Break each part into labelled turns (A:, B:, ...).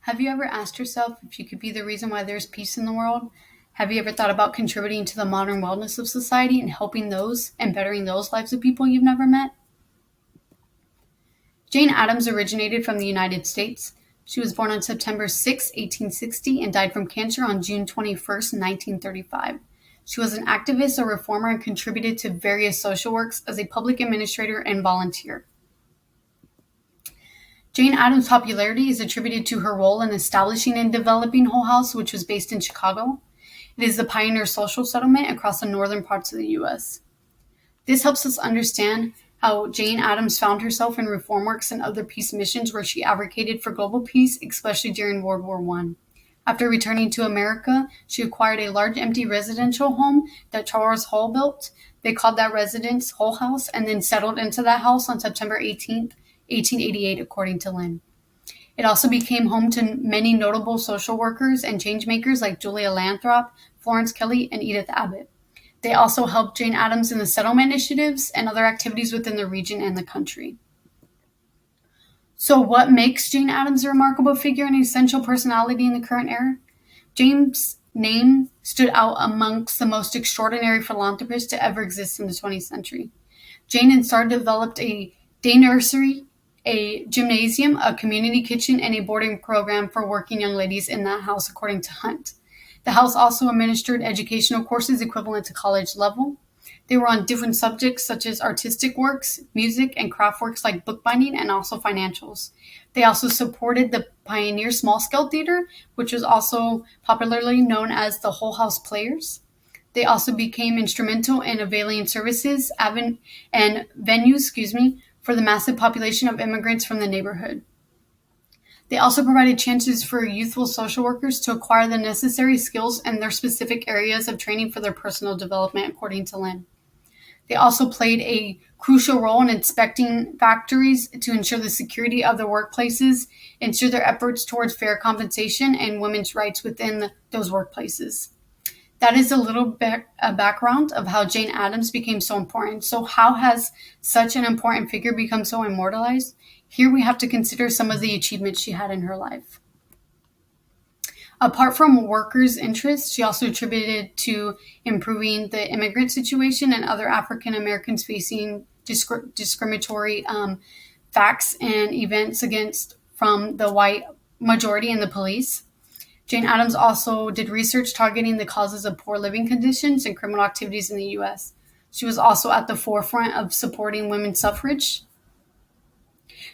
A: Have you ever asked yourself if you could be the reason why there's peace in the world? Have you ever thought about contributing to the modern wellness of society and helping those and bettering those lives of people you've never met? Jane Addams originated from the United States. She was born on September 6, 1860, and died from cancer on June 21st, 1935. She was an activist, a reformer, and contributed to various social works as a public administrator and volunteer. Jane Addams' popularity is attributed to her role in establishing and developing Hull House, which was based in Chicago. It is the pioneer social settlement across the northern parts of the U.S. This helps us understand how Jane Addams found herself in reform works and other peace missions where she advocated for global peace, especially during World War I. After returning to America, she acquired a large empty residential home that Charles Hull built. They called that residence Hull House and then settled into that house on September 18th, 1888, according to Lynn. It also became home to many notable social workers and change makers like Julia Lathrop, Florence Kelley, and Edith Abbott. They also helped Jane Addams in the settlement initiatives and other activities within the region and the country. So what makes Jane Addams a remarkable figure and essential personality in the current era? Jane's name stood out amongst the most extraordinary philanthropists to ever exist in the 20th century. Jane and Star developed a day nursery, a gymnasium, a community kitchen, and a boarding program for working young ladies in that house, according to Hunt. The house also administered educational courses equivalent to college level. They were on different subjects such as artistic works, music, and craft works like bookbinding, and also financials. They also supported the pioneer small-scale theater, which was also popularly known as the Hull House Players. They also became instrumental in availing services and venues, for the massive population of immigrants from the neighborhood. They also provided chances for youthful social workers to acquire the necessary skills in their specific areas of training for their personal development, according to Lynn. They also played a crucial role in inspecting factories to ensure the security of their workplaces, ensure their efforts towards fair compensation and women's rights within those workplaces. That is a little bit a background of how Jane Addams became so important. So how has such an important figure become so immortalized? Here we have to consider some of the achievements she had in her life. Apart from workers' interests, she also attributed to improving the immigrant situation and other African Americans facing discriminatory facts and events from the white majority and the police. Jane Addams also did research targeting the causes of poor living conditions and criminal activities in the U.S. She was also at the forefront of supporting women's suffrage.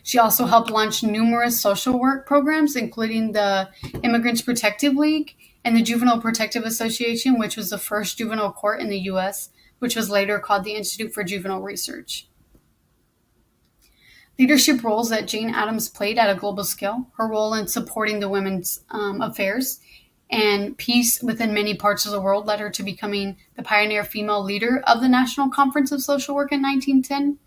A: She also helped launch numerous social work programs, including the Immigrants Protective League and the Juvenile Protective Association, which was the first juvenile court in the U.S., which was later called the Institute for Juvenile Research. Leadership roles that Jane Addams played at a global scale, her role in supporting the women's affairs and peace within many parts of the world led her to becoming the pioneer female leader of the National Conference of Social Work in 1910.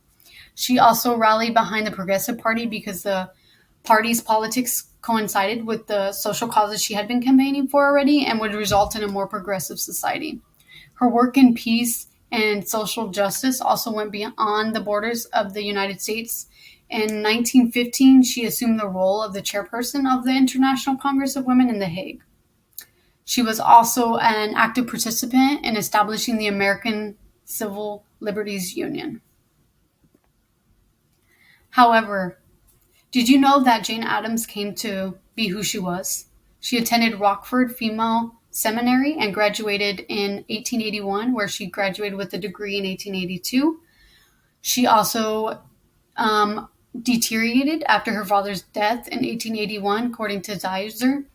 A: She also rallied behind the Progressive Party because the party's politics coincided with the social causes she had been campaigning for already and would result in a more progressive society. Her work in peace and social justice also went beyond the borders of the United States. In 1915, she assumed the role of the chairperson of the International Congress of Women in The Hague. She was also an active participant in establishing the American Civil Liberties Union. However, did you know that Jane Addams came to be who she was? She attended Rockford Female Seminary and graduated in 1881, where she graduated with a degree in 1882. She also deteriorated after her father's death in 1881, according to Zeiser.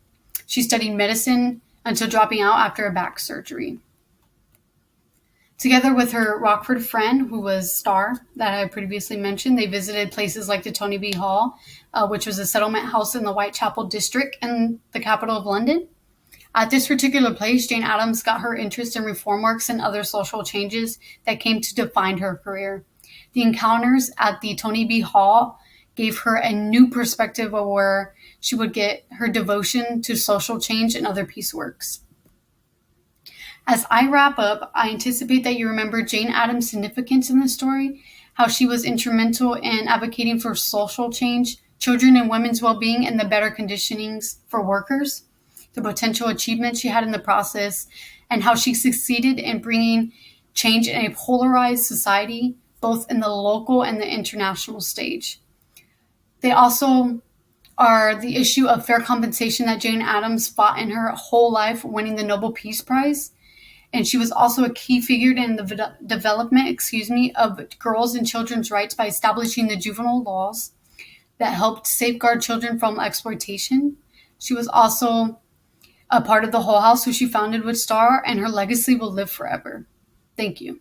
A: She studied medicine until dropping out after a back surgery. Together with her Rockford friend, who was Star, that I previously mentioned, they visited places like the Tony B. Hall, which was a settlement house in the Whitechapel district in the capital of London. At this particular place, Jane Addams got her interest in reform works and other social changes that came to define her career. The encounters at the Tony B. Hall gave her a new perspective of where she would get her devotion to social change and other peace works. As I wrap up, I anticipate that you remember Jane Addams' significance in this story, how she was instrumental in advocating for social change, children and women's well-being and the better conditionings for workers, the potential achievements she had in the process, and how she succeeded in bringing change in a polarized society, both in the local and the international stage. They also are the issue of fair compensation that Jane Addams fought in her whole life, winning the Nobel Peace Prize. And she was also a key figure in the development, of girls' and children's rights by establishing the juvenile laws that helped safeguard children from exploitation. She was also a part of the Hull House, who she founded with Starr, and her legacy will live forever. Thank you.